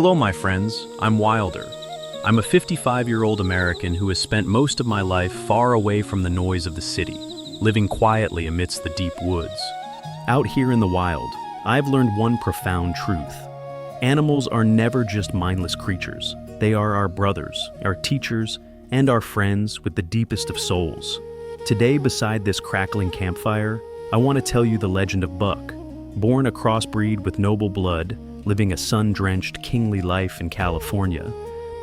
Hello, my friends. I'm Wilder. I'm a 55-year-old American who has spent most of my life far away from the noise of the city, living quietly amidst the deep woods. Out here in the wild, I've learned one profound truth. Animals are never just mindless creatures. They are our brothers, our teachers, and our friends with the deepest of souls. Today, beside this crackling campfire, I want to tell you the legend of Buck. Born a crossbreed with noble blood, living a sun-drenched, kingly life in California,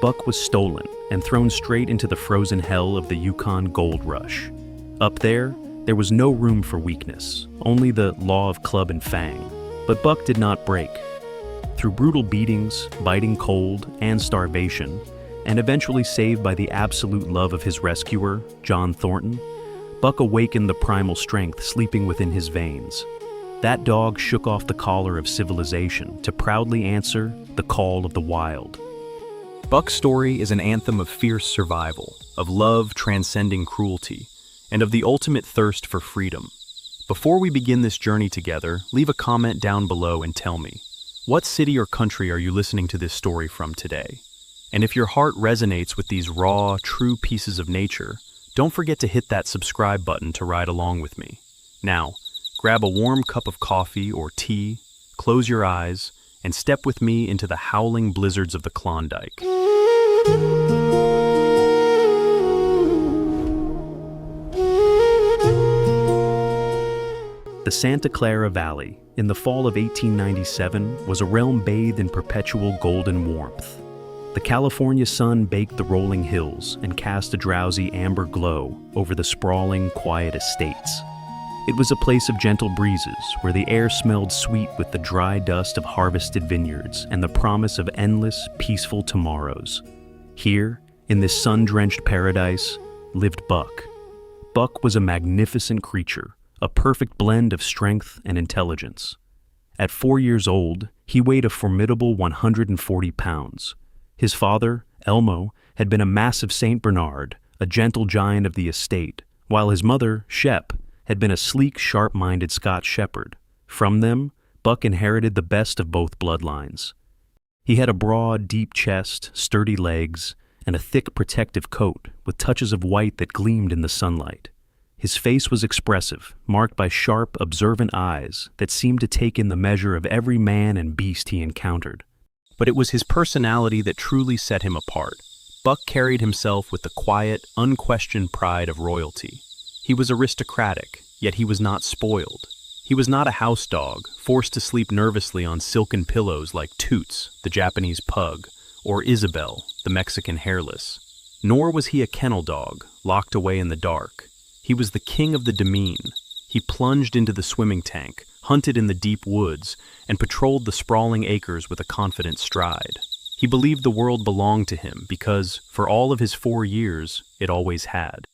Buck was stolen and thrown straight into the frozen hell of the Yukon gold rush. Up there was no room for weakness, only the law of club and fang. But Buck did not break. Through brutal beatings, biting cold, and starvation, and eventually saved by the absolute love of his rescuer, John Thornton, Buck awakened the primal strength sleeping within his veins. That dog shook off the collar of civilization to proudly answer the call of the wild. Buck's story is an anthem of fierce survival, of love transcending cruelty, and of the ultimate thirst for freedom. Before we begin this journey together, leave a comment down below and tell me, what city or country are you listening to this story from today? And if your heart resonates with these raw, true pieces of nature, don't forget to hit that subscribe button to ride along with me. Now, grab a warm cup of coffee or tea, close your eyes, and step with me into the howling blizzards of the Klondike. The Santa Clara Valley, in the fall of 1897, was a realm bathed in perpetual golden warmth. The California sun baked the rolling hills and cast a drowsy amber glow over the sprawling, quiet estates. It was a place of gentle breezes, where the air smelled sweet with the dry dust of harvested vineyards and the promise of endless, peaceful tomorrows. Here, in this sun-drenched paradise, lived Buck. Buck was a magnificent creature, a perfect blend of strength and intelligence. At 4 years old, he weighed a formidable 140 pounds. His father, Elmo, had been a massive Saint Bernard, a gentle giant of the estate, while his mother, Shep, had been a sleek, sharp-minded Scotch shepherd. From them, Buck inherited the best of both bloodlines. He had a broad, deep chest, sturdy legs, and a thick, protective coat with touches of white that gleamed in the sunlight. His face was expressive, marked by sharp, observant eyes that seemed to take in the measure of every man and beast he encountered. But it was his personality that truly set him apart. Buck carried himself with the quiet, unquestioned pride of royalty. He was aristocratic, yet he was not spoiled. He was not a house dog, forced to sleep nervously on silken pillows like Toots, the Japanese pug, or Isabel, the Mexican hairless. Nor was he a kennel dog, locked away in the dark. He was the king of the demesne. He plunged into the swimming tank, hunted in the deep woods, and patrolled the sprawling acres with a confident stride. He believed the world belonged to him because, for all of his 4 years, it always had.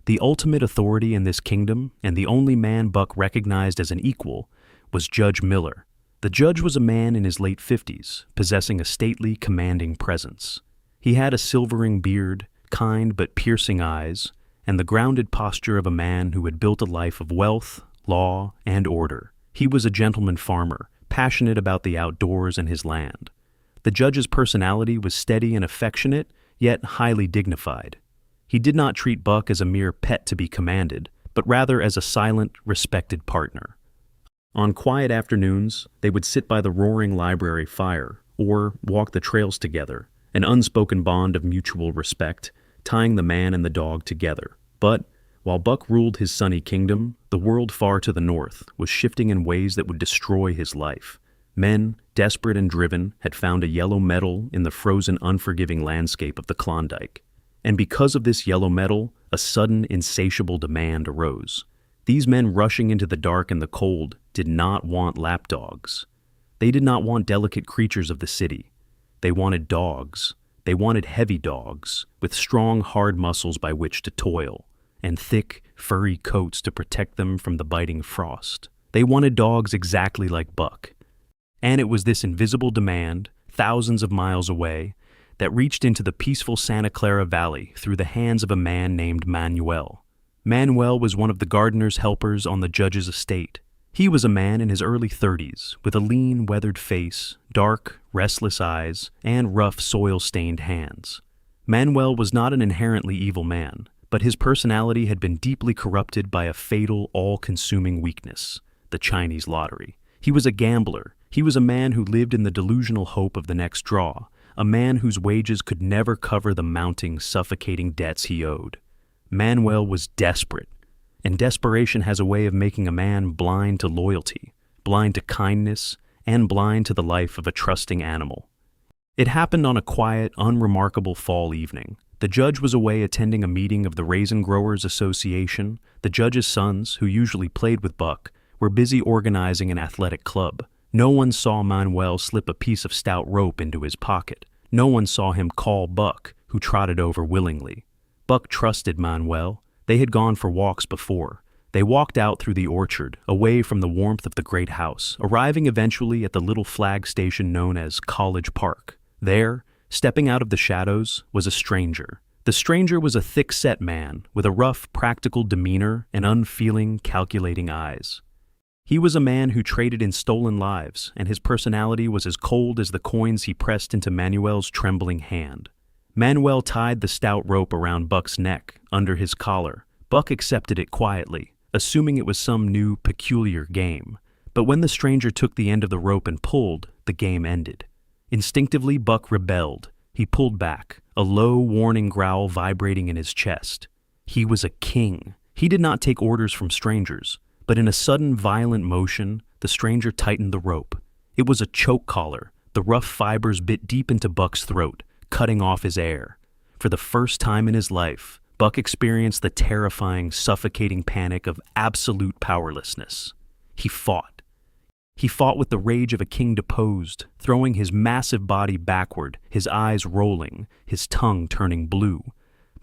The ultimate authority in this kingdom, and the only man Buck recognized as an equal, was Judge Miller. The judge was a man in his late 50s, possessing a stately, commanding presence. He had a silvering beard, kind but piercing eyes, and the grounded posture of a man who had built a life of wealth, law, and order. He was a gentleman farmer, passionate about the outdoors and his land. The judge's personality was steady and affectionate, yet highly dignified. He did not treat Buck as a mere pet to be commanded, but rather as a silent, respected partner. On quiet afternoons, they would sit by the roaring library fire, or walk the trails together, an unspoken bond of mutual respect, tying the man and the dog together. But, while Buck ruled his sunny kingdom, the world far to the north was shifting in ways that would destroy his life. Men, desperate and driven, had found a yellow metal in the frozen, unforgiving landscape of the Klondike. And because of this yellow metal, a sudden, insatiable demand arose. These men rushing into the dark and the cold did not want lapdogs. They did not want delicate creatures of the city. They wanted dogs. They wanted heavy dogs, with strong, hard muscles by which to toil, and thick, furry coats to protect them from the biting frost. They wanted dogs exactly like Buck. And it was this invisible demand, thousands of miles away, that reached into the peaceful Santa Clara Valley through the hands of a man named Manuel. Manuel was one of the gardener's helpers on the judge's estate. He was a man in his early 30s, with a lean, weathered face, dark, restless eyes, and rough, soil-stained hands. Manuel was not an inherently evil man, but his personality had been deeply corrupted by a fatal, all-consuming weakness, the Chinese lottery. He was a gambler. He was a man who lived in the delusional hope of the next draw, a man whose wages could never cover the mounting, suffocating debts he owed. Manuel was desperate, and desperation has a way of making a man blind to loyalty, blind to kindness, and blind to the life of a trusting animal. It happened on a quiet, unremarkable fall evening. The judge was away attending a meeting of the Raisin Growers Association. The judge's sons, who usually played with Buck, were busy organizing an athletic club. No one saw Manuel slip a piece of stout rope into his pocket. No one saw him call Buck, who trotted over willingly. Buck trusted Manuel. They had gone for walks before. They walked out through the orchard, away from the warmth of the great house, arriving eventually at the little flag station known as College Park. There, stepping out of the shadows, was a stranger. The stranger was a thick-set man with a rough, practical demeanor and unfeeling, calculating eyes. He was a man who traded in stolen lives, and his personality was as cold as the coins he pressed into Manuel's trembling hand. Manuel tied the stout rope around Buck's neck, under his collar. Buck accepted it quietly, assuming it was some new, peculiar game. But when the stranger took the end of the rope and pulled, the game ended. Instinctively, Buck rebelled. He pulled back, a low, warning growl vibrating in his chest. He was a king. He did not take orders from strangers, but in a sudden, violent motion, the stranger tightened the rope. It was a choke collar. The rough fibers bit deep into Buck's throat, cutting off his air. For the first time in his life, Buck experienced the terrifying, suffocating panic of absolute powerlessness. He fought. He fought with the rage of a king deposed, throwing his massive body backward, his eyes rolling, his tongue turning blue.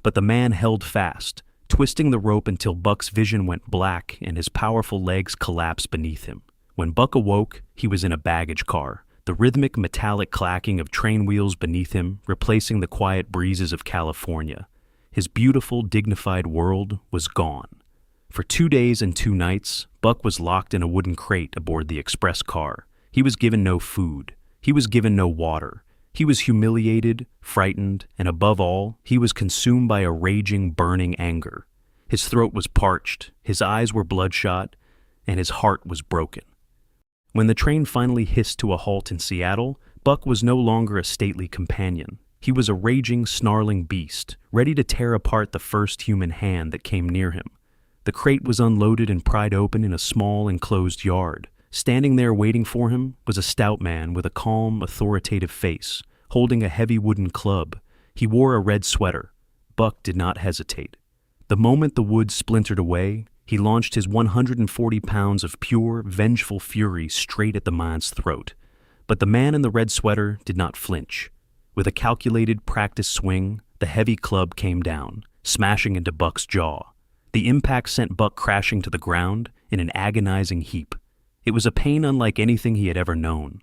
But the man held fast, twisting the rope until Buck's vision went black and his powerful legs collapsed beneath him. When Buck awoke, he was in a baggage car, the rhythmic metallic clacking of train wheels beneath him replacing the quiet breezes of California. His beautiful, dignified world was gone. For 2 days and 2 nights, Buck was locked in a wooden crate aboard the express car. He was given no food. He was given no water. He was humiliated, frightened, and above all, he was consumed by a raging, burning anger. His throat was parched, his eyes were bloodshot, and his heart was broken. When the train finally hissed to a halt in Seattle, Buck was no longer a stately companion. He was a raging, snarling beast, ready to tear apart the first human hand that came near him. The crate was unloaded and pried open in a small, enclosed yard. Standing there waiting for him was a stout man with a calm, authoritative face, holding a heavy wooden club. He wore a red sweater. Buck did not hesitate. The moment the wood splintered away, he launched his 140 pounds of pure, vengeful fury straight at the man's throat. But the man in the red sweater did not flinch. With a calculated, practiced swing, the heavy club came down, smashing into Buck's jaw. The impact sent Buck crashing to the ground in an agonizing heap. It was a pain unlike anything he had ever known.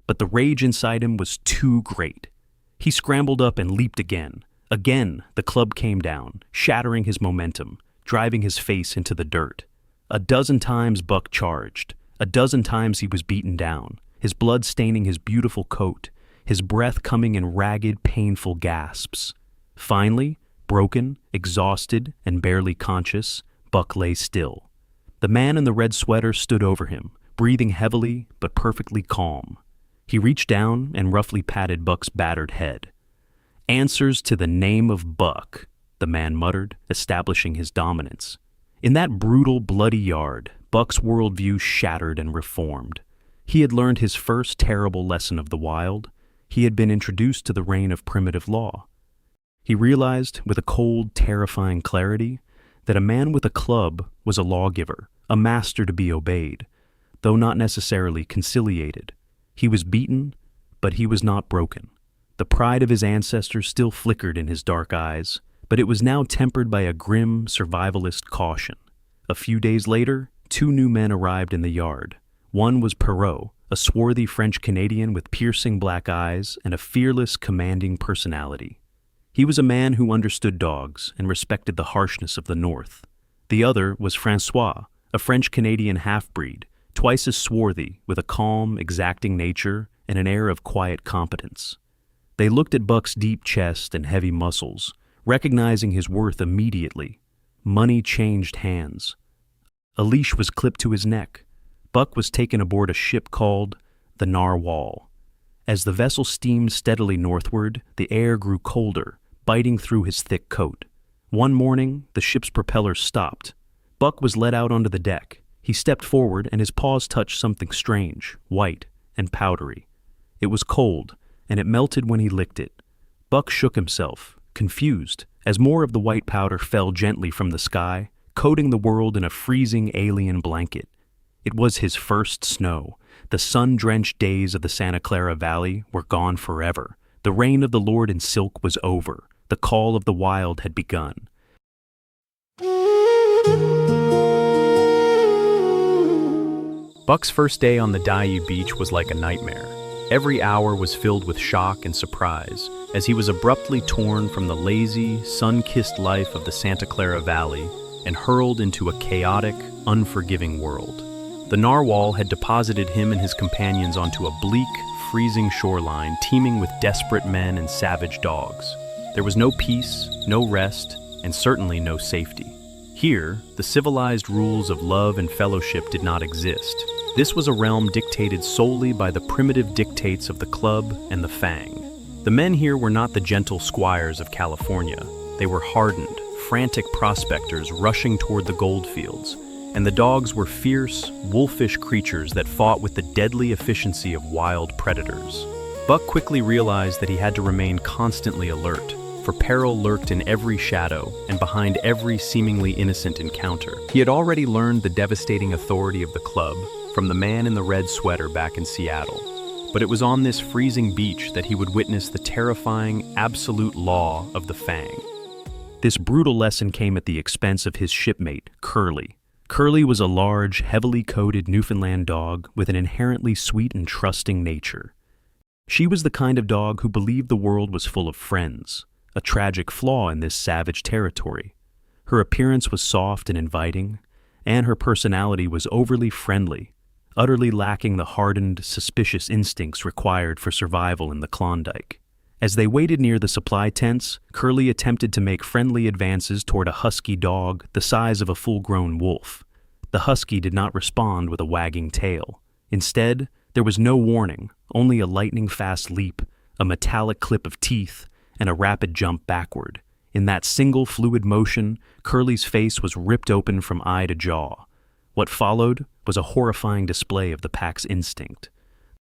But the rage inside him was too great. He scrambled up and leaped again. Again, the club came down, shattering his momentum, driving his face into the dirt. A dozen times Buck charged. A dozen times he was beaten down, his blood staining his beautiful coat, his breath coming in ragged, painful gasps. Finally, broken, exhausted, and barely conscious, Buck lay still. The man in the red sweater stood over him, breathing heavily but perfectly calm. He reached down and roughly patted Buck's battered head. "Answers to the name of Buck," the man muttered, establishing his dominance. In that brutal, bloody yard, Buck's worldview shattered and reformed. He had learned his first terrible lesson of the wild. He had been introduced to the reign of primitive law. He realized, with a cold, terrifying clarity, that a man with a club was a lawgiver, a master to be obeyed, though not necessarily conciliated. He was beaten, but he was not broken. The pride of his ancestors still flickered in his dark eyes, but it was now tempered by a grim, survivalist caution. A few days later, 2 new men arrived in the yard. One was Perrault, a swarthy French-Canadian with piercing black eyes and a fearless, commanding personality. He was a man who understood dogs and respected the harshness of the North. The other was François, a French-Canadian half-breed, twice as swarthy, with a calm, exacting nature and an air of quiet competence. They looked at Buck's deep chest and heavy muscles, recognizing his worth immediately. Money changed hands. A leash was clipped to his neck. Buck was taken aboard a ship called the Narwhal. As the vessel steamed steadily northward, the air grew colder, biting through his thick coat. One morning, the ship's propeller stopped. Buck was led out onto the deck. He stepped forward, and his paws touched something strange, white and powdery. It was cold, and it melted when he licked it. Buck shook himself, confused, as more of the white powder fell gently from the sky, coating the world in a freezing alien blanket. It was his first snow. The sun-drenched days of the Santa Clara Valley were gone forever. The reign of the Lord in silk was over. The call of the wild had begun. Buck's first day on the Diu Beach was like a nightmare. Every hour was filled with shock and surprise, as he was abruptly torn from the lazy, sun-kissed life of the Santa Clara Valley and hurled into a chaotic, unforgiving world. The Narwhal had deposited him and his companions onto a bleak, freezing shoreline teeming with desperate men and savage dogs. There was no peace, no rest, and certainly no safety. Here, the civilized rules of love and fellowship did not exist. This was a realm dictated solely by the primitive dictates of the club and the fang. The men here were not the gentle squires of California. They were hardened, frantic prospectors rushing toward the gold fields, and the dogs were fierce, wolfish creatures that fought with the deadly efficiency of wild predators. Buck quickly realized that he had to remain constantly alert, for peril lurked in every shadow and behind every seemingly innocent encounter. He had already learned the devastating authority of the club from the man in the red sweater back in Seattle, but it was on this freezing beach that he would witness the terrifying, absolute law of the fang. This brutal lesson came at the expense of his shipmate, Curly. Curly was a large, heavily coated Newfoundland dog with an inherently sweet and trusting nature. She was the kind of dog who believed the world was full of friends, a tragic flaw in this savage territory. Her appearance was soft and inviting, and her personality was overly friendly, utterly lacking the hardened, suspicious instincts required for survival in the Klondike. As they waited near the supply tents, Curly attempted to make friendly advances toward a husky dog the size of a full-grown wolf. The husky did not respond with a wagging tail. Instead, there was no warning, only a lightning-fast leap, a metallic clip of teeth, and a rapid jump backward. In that single fluid motion, Curly's face was ripped open from eye to jaw. What followed was a horrifying display of the pack's instinct.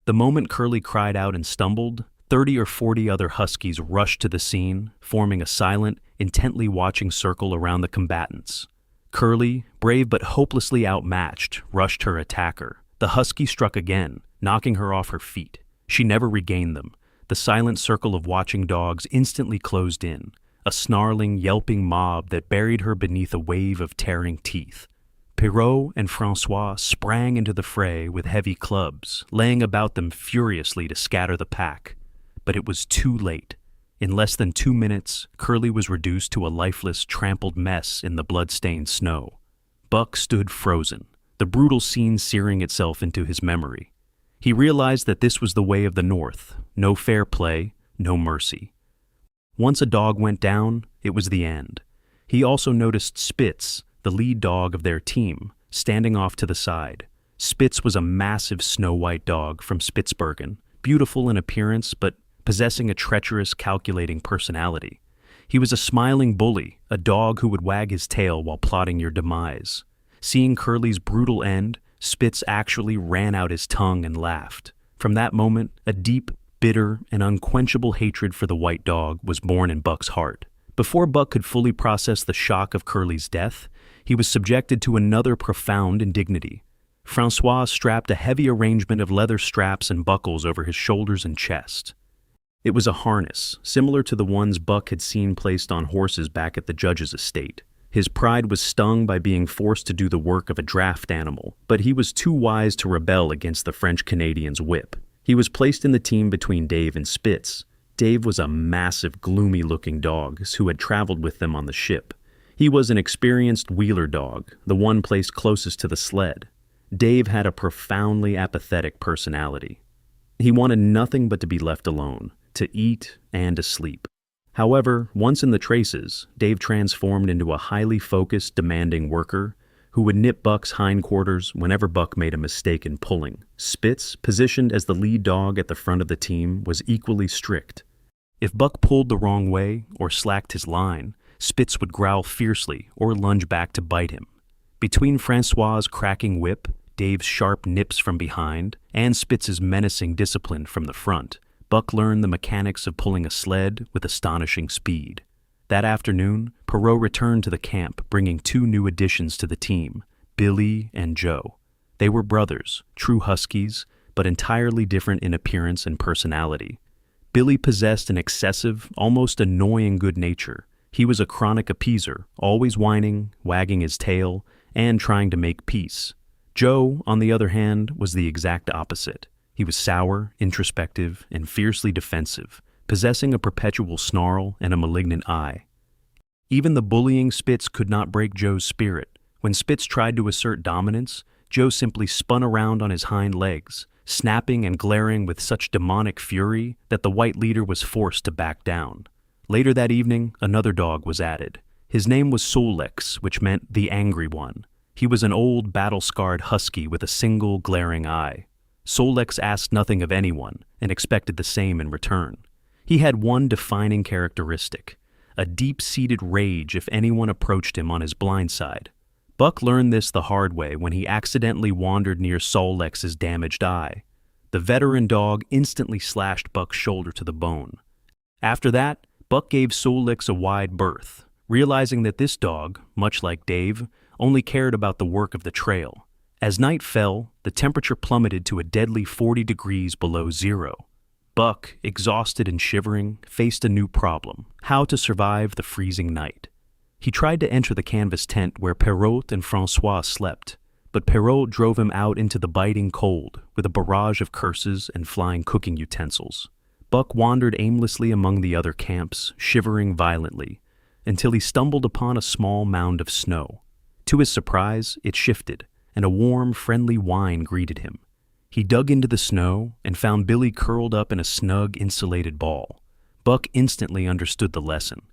The moment Curly cried out and stumbled, 30 or 40 other huskies rushed to the scene, forming a silent, intently watching circle around the combatants. Curly, brave but hopelessly outmatched, rushed her attacker. The husky struck again, knocking her off her feet. She never regained them. The silent circle of watching dogs instantly closed in, a snarling, yelping mob that buried her beneath a wave of tearing teeth. Perrault and Francois sprang into the fray with heavy clubs, laying about them furiously to scatter the pack. But it was too late. In less than 2 minutes, Curly was reduced to a lifeless, trampled mess in the blood-stained snow. Buck stood frozen, the brutal scene searing itself into his memory. He realized that this was the way of the North: no fair play, no mercy. Once a dog went down, it was the end. He also noticed Spitz, the lead dog of their team, standing off to the side. Spitz was a massive snow-white dog from Spitzbergen, beautiful in appearance but possessing a treacherous, calculating personality. He was a smiling bully, a dog who would wag his tail while plotting your demise. Seeing Curly's brutal end, Spitz actually ran out his tongue and laughed. From that moment, a deep, bitter, and unquenchable hatred for the white dog was born in Buck's heart. Before Buck could fully process the shock of Curly's death, he was subjected to another profound indignity. Francois strapped a heavy arrangement of leather straps and buckles over his shoulders and chest. It was a harness, similar to the ones Buck had seen placed on horses back at the judge's estate. His pride was stung by being forced to do the work of a draft animal, but he was too wise to rebel against the French-Canadian's whip. He was placed in the team between Dave and Spitz. Dave was a massive, gloomy-looking dog who had traveled with them on the ship. He was an experienced wheeler dog, the one placed closest to the sled. Dave had a profoundly apathetic personality. He wanted nothing but to be left alone, to eat and to sleep. However, once in the traces, Dave transformed into a highly focused, demanding worker who would nip Buck's hindquarters whenever Buck made a mistake in pulling. Spitz, positioned as the lead dog at the front of the team, was equally strict. If Buck pulled the wrong way or slacked his line, Spitz would growl fiercely or lunge back to bite him. Between Francois's cracking whip, Dave's sharp nips from behind, and Spitz's menacing discipline from the front, Buck learned the mechanics of pulling a sled with astonishing speed. That afternoon, Perrault returned to the camp bringing two new additions to the team, Billy and Joe. They were brothers, true huskies, but entirely different in appearance and personality. Billy possessed an excessive, almost annoying good nature. He was a chronic appeaser, always whining, wagging his tail, and trying to make peace. Joe, on the other hand, was the exact opposite. He was sour, introspective, and fiercely defensive, possessing a perpetual snarl and a malignant eye. Even the bullying Spitz could not break Joe's spirit. When Spitz tried to assert dominance, Joe simply spun around on his hind legs, snapping and glaring with such demonic fury that the white leader was forced to back down. Later that evening, another dog was added. His name was Solex, which meant the angry one. He was an old, battle-scarred husky with a single, glaring eye. Solex asked nothing of anyone and expected the same in return. He had one defining characteristic, a deep-seated rage if anyone approached him on his blind side. Buck learned this the hard way when he accidentally wandered near Solex's damaged eye. The veteran dog instantly slashed Buck's shoulder to the bone. After that, Buck gave Solex a wide berth, realizing that this dog, much like Dave, only cared about the work of the trail. As night fell, the temperature plummeted to a deadly 40 degrees below zero. Buck, exhausted and shivering, faced a new problem: how to survive the freezing night. He tried to enter the canvas tent where Perrault and Francois slept, but Perrault drove him out into the biting cold with a barrage of curses and flying cooking utensils. Buck wandered aimlessly among the other camps, shivering violently, until he stumbled upon a small mound of snow. To his surprise, it shifted, and a warm, friendly whine greeted him. He dug into the snow and found Billy curled up in a snug, insulated ball. Buck instantly understood the lesson.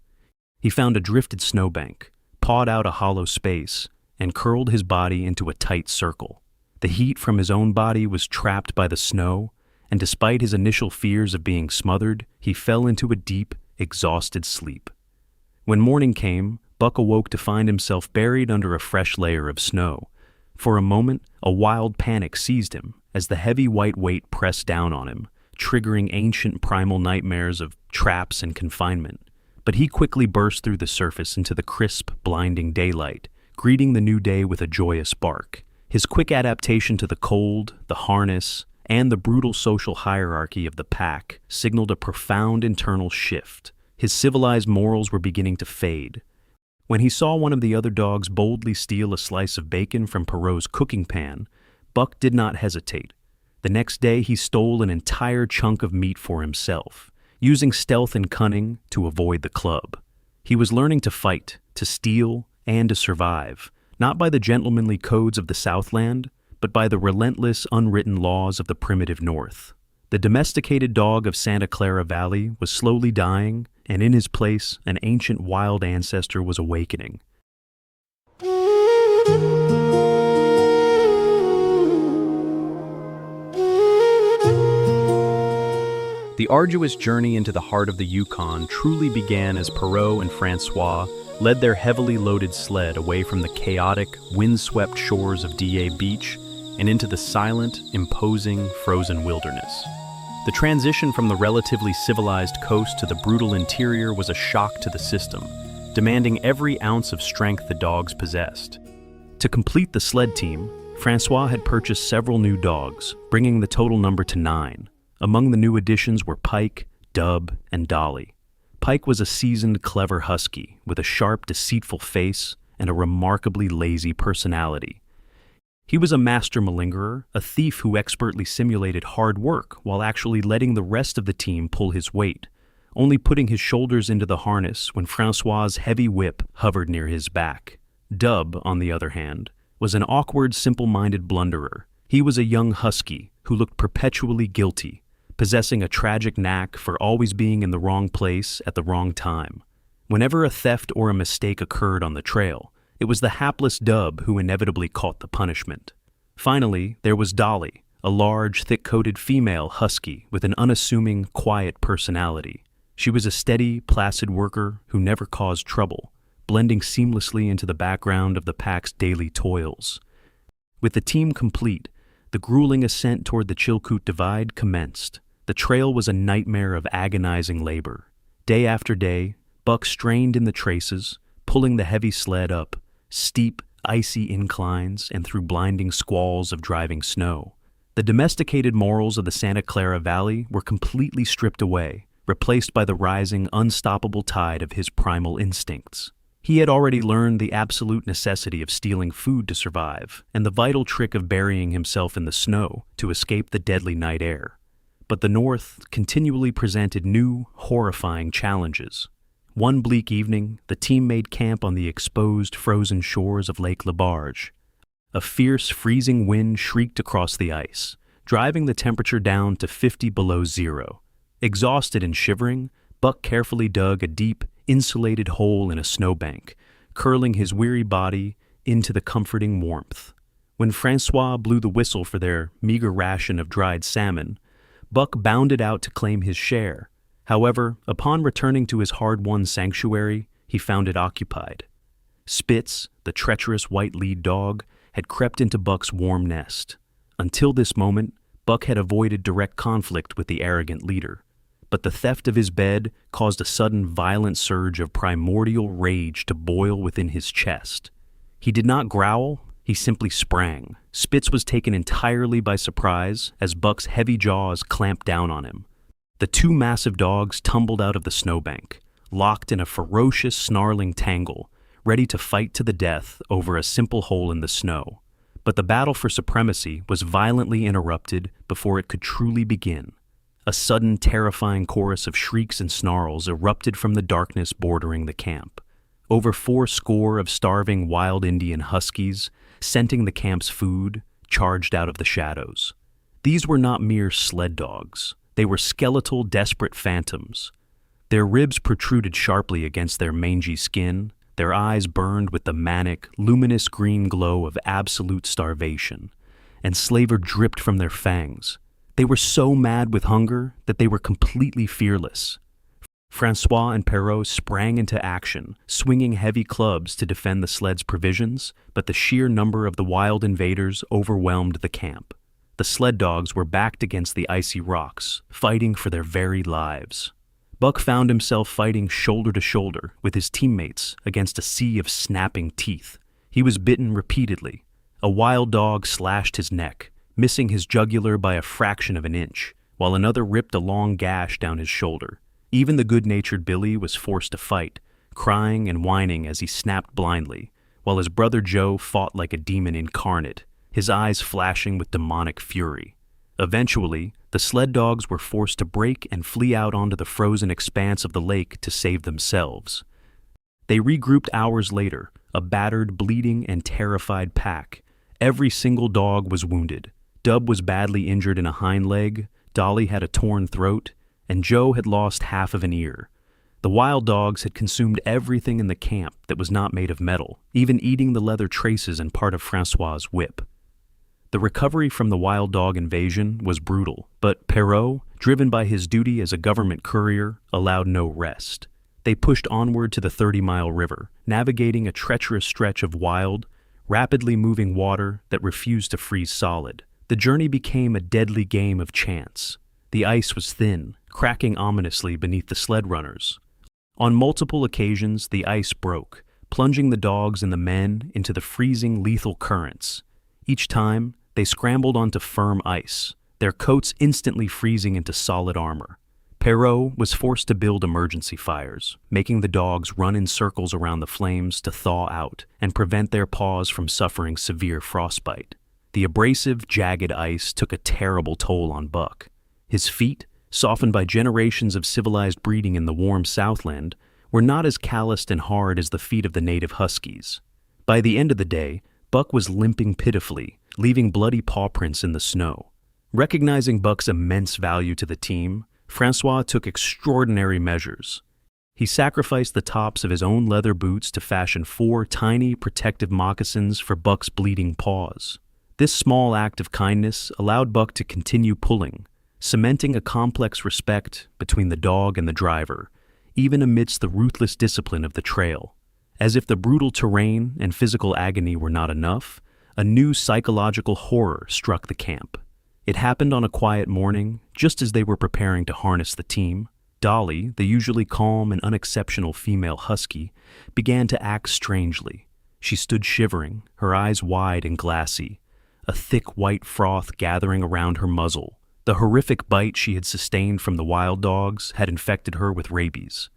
He found a drifted snowbank, pawed out a hollow space, and curled his body into a tight circle. The heat from his own body was trapped by the snow, and despite his initial fears of being smothered, he fell into a deep, exhausted sleep. When morning came, Buck awoke to find himself buried under a fresh layer of snow. For a moment, a wild panic seized him as the heavy white weight pressed down on him, triggering ancient primal nightmares of traps and confinement. But he quickly burst through the surface into the crisp, blinding daylight, greeting the new day with a joyous bark. His quick adaptation to the cold, the harness, and the brutal social hierarchy of the pack signaled a profound internal shift. His civilized morals were beginning to fade. When he saw one of the other dogs boldly steal a slice of bacon from Perrault's cooking pan, Buck did not hesitate. The next day he stole an entire chunk of meat for himself, using stealth and cunning to avoid the club. He was learning to fight, to steal, and to survive, not by the gentlemanly codes of the Southland, but by the relentless, unwritten laws of the primitive North. The domesticated dog of Santa Clara Valley was slowly dying, and in his place, an ancient wild ancestor was awakening. The arduous journey into the heart of the Yukon truly began as Perrault and Francois led their heavily loaded sled away from the chaotic, windswept shores of DA Beach and into the silent, imposing, frozen wilderness. The transition from the relatively civilized coast to the brutal interior was a shock to the system, demanding every ounce of strength the dogs possessed. To complete the sled team, Francois had purchased several new dogs, bringing the total number to 9. Among the new additions were Pike, Dub, and Dolly. Pike was a seasoned, clever husky with a sharp, deceitful face and a remarkably lazy personality. He was a master malingerer, a thief who expertly simulated hard work while actually letting the rest of the team pull his weight, only putting his shoulders into the harness when Francois's heavy whip hovered near his back. Dub, on the other hand, was an awkward, simple-minded blunderer. He was a young husky who looked perpetually guilty, possessing a tragic knack for always being in the wrong place at the wrong time. Whenever a theft or a mistake occurred on the trail, it was the hapless Dub who inevitably caught the punishment. Finally, there was Dolly, a large, thick-coated female husky with an unassuming, quiet personality. She was a steady, placid worker who never caused trouble, blending seamlessly into the background of the pack's daily toils. With the team complete, the grueling ascent toward the Chilkoot Divide commenced. The trail was a nightmare of agonizing labor. Day after day, Buck strained in the traces, pulling the heavy sled up steep, icy inclines and through blinding squalls of driving snow. The domesticated morals of the Santa Clara Valley were completely stripped away, replaced by the rising, unstoppable tide of his primal instincts. He had already learned the absolute necessity of stealing food to survive, and the vital trick of burying himself in the snow to escape the deadly night air. But the North continually presented new, horrifying challenges. One bleak evening, the team made camp on the exposed, frozen shores of Lake LaBarge. A fierce, freezing wind shrieked across the ice, driving the temperature down to 50 below zero. Exhausted and shivering, Buck carefully dug a deep, insulated hole in a snowbank, curling his weary body into the comforting warmth. When Francois blew the whistle for their meager ration of dried salmon, Buck bounded out to claim his share. However, upon returning to his hard-won sanctuary, he found it occupied. Spitz, the treacherous white lead dog, had crept into Buck's warm nest. Until this moment, Buck had avoided direct conflict with the arrogant leader. But the theft of his bed caused a sudden violent surge of primordial rage to boil within his chest. He did not growl, he simply sprang. Spitz was taken entirely by surprise as Buck's heavy jaws clamped down on him. The two massive dogs tumbled out of the snowbank, locked in a ferocious, snarling tangle, ready to fight to the death over a simple hole in the snow. But the battle for supremacy was violently interrupted before it could truly begin. A sudden, terrifying chorus of shrieks and snarls erupted from the darkness bordering the camp. Over 40 of starving wild Indian huskies, scenting the camp's food, charged out of the shadows. These were not mere sled dogs. They were skeletal, desperate phantoms. Their ribs protruded sharply against their mangy skin, their eyes burned with the manic, luminous green glow of absolute starvation, and slaver dripped from their fangs. They were so mad with hunger that they were completely fearless. Francois and Perrault sprang into action, swinging heavy clubs to defend the sled's provisions, but the sheer number of the wild invaders overwhelmed the camp. The sled dogs were backed against the icy rocks, fighting for their very lives. Buck found himself fighting shoulder to shoulder with his teammates against a sea of snapping teeth. He was bitten repeatedly. A wild dog slashed his neck, missing his jugular by a fraction of an inch, while another ripped a long gash down his shoulder. Even the good-natured Billy was forced to fight, crying and whining as he snapped blindly, while his brother Joe fought like a demon incarnate, his eyes flashing with demonic fury. Eventually, the sled dogs were forced to break and flee out onto the frozen expanse of the lake to save themselves. They regrouped hours later, a battered, bleeding, and terrified pack. Every single dog was wounded. Dub was badly injured in a hind leg, Dolly had a torn throat, and Joe had lost half of an ear. The wild dogs had consumed everything in the camp that was not made of metal, even eating the leather traces and part of Francois's whip. The recovery from the wild dog invasion was brutal, but Perrault, driven by his duty as a government courier, allowed no rest. They pushed onward to the 30-mile river, navigating a treacherous stretch of wild, rapidly moving water that refused to freeze solid. The journey became a deadly game of chance. The ice was thin, cracking ominously beneath the sled runners. On multiple occasions, the ice broke, plunging the dogs and the men into the freezing, lethal currents. Each time, they scrambled onto firm ice, their coats instantly freezing into solid armor. Perrault was forced to build emergency fires, making the dogs run in circles around the flames to thaw out and prevent their paws from suffering severe frostbite. The abrasive, jagged ice took a terrible toll on Buck. His feet, softened by generations of civilized breeding in the warm Southland, were not as calloused and hard as the feet of the native huskies. By the end of the day, Buck was limping pitifully, leaving bloody paw prints in the snow. Recognizing Buck's immense value to the team, Francois took extraordinary measures. He sacrificed the tops of his own leather boots to fashion 4 tiny, protective moccasins for Buck's bleeding paws. This small act of kindness allowed Buck to continue pulling, cementing a complex respect between the dog and the driver, even amidst the ruthless discipline of the trail. As if the brutal terrain and physical agony were not enough, a new psychological horror struck the camp. It happened on a quiet morning, just as they were preparing to harness the team. Dolly, the usually calm and unexceptional female husky, began to act strangely. She stood shivering, her eyes wide and glassy, a thick white froth gathering around her muzzle. The horrific bite she had sustained from the wild dogs had infected her with rabies.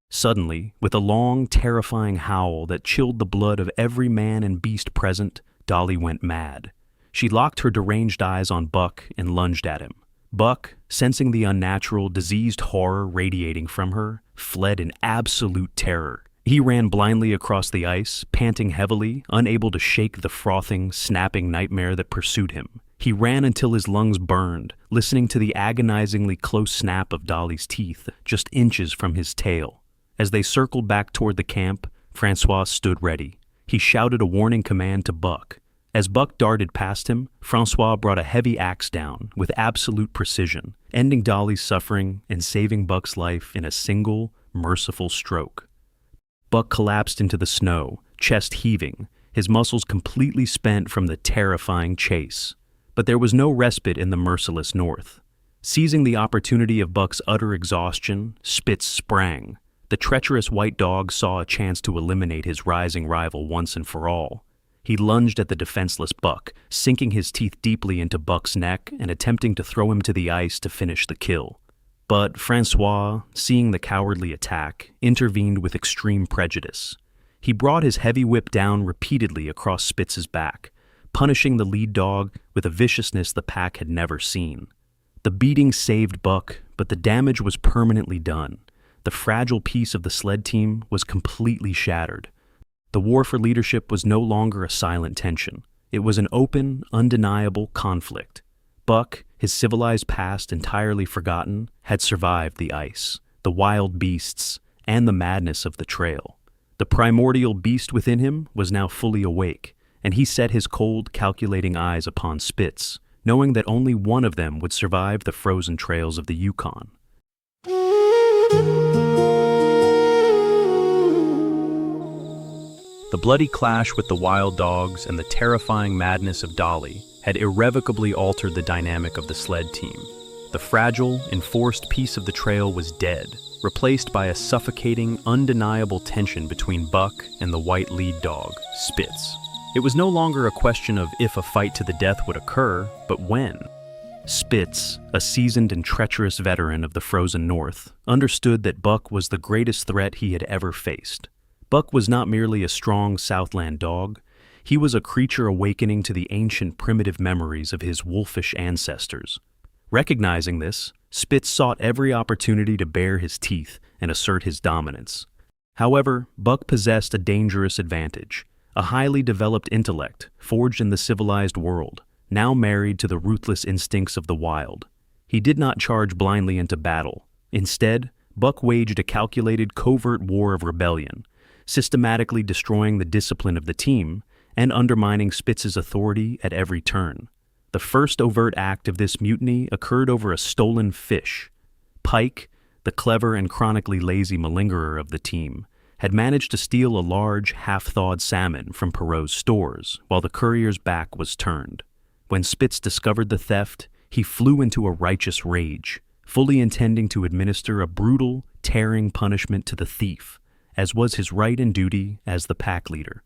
Suddenly, with a long, terrifying howl that chilled the blood of every man and beast present, Dolly went mad. She locked her deranged eyes on Buck and lunged at him. Buck, sensing the unnatural, diseased horror radiating from her, fled in absolute terror. He ran blindly across the ice, panting heavily, unable to shake the frothing, snapping nightmare that pursued him. He ran until his lungs burned, listening to the agonizingly close snap of Dolly's teeth just inches from his tail. As they circled back toward the camp, Francois stood ready. He shouted a warning command to Buck. As Buck darted past him, Francois brought a heavy axe down with absolute precision, ending Dolly's suffering and saving Buck's life in a single, merciful stroke. Buck collapsed into the snow, chest heaving, his muscles completely spent from the terrifying chase. But there was no respite in the merciless north. Seizing the opportunity of Buck's utter exhaustion, Spitz sprang. The treacherous white dog saw a chance to eliminate his rising rival once and for all. He lunged at the defenseless Buck, sinking his teeth deeply into Buck's neck and attempting to throw him to the ice to finish the kill. But Francois, seeing the cowardly attack, intervened with extreme prejudice. He brought his heavy whip down repeatedly across Spitz's back, punishing the lead dog with a viciousness the pack had never seen. The beating saved Buck, but the damage was permanently done. The fragile piece of the sled team was completely shattered. The war for leadership was no longer a silent tension. It was an open, undeniable conflict. Buck, his civilized past entirely forgotten, had survived the ice, the wild beasts, and the madness of the trail. The primordial beast within him was now fully awake, and he set his cold, calculating eyes upon Spitz, knowing that only one of them would survive the frozen trails of the Yukon. The bloody clash with the wild dogs and the terrifying madness of Dolly had irrevocably altered the dynamic of the sled team. The fragile, enforced piece of the trail was dead, replaced by a suffocating, undeniable tension between Buck and the white lead dog, Spitz. It was no longer a question of if a fight to the death would occur, but when. Spitz, a seasoned and treacherous veteran of the frozen north, understood that Buck was the greatest threat he had ever faced. Buck was not merely a strong Southland dog. He was a creature awakening to the ancient primitive memories of his wolfish ancestors. Recognizing this, Spitz sought every opportunity to bare his teeth and assert his dominance. However, Buck possessed a dangerous advantage, a highly developed intellect forged in the civilized world, now married to the ruthless instincts of the wild. He did not charge blindly into battle. Instead, Buck waged a calculated, covert war of rebellion, systematically destroying the discipline of the team and undermining Spitz's authority at every turn. The first overt act of this mutiny occurred over a stolen fish. Pike, the clever and chronically lazy malingerer of the team, had managed to steal a large, half-thawed salmon from Perot's stores while the courier's back was turned. When Spitz discovered the theft, he flew into a righteous rage, fully intending to administer a brutal, tearing punishment to the thief, as was his right and duty as the pack leader.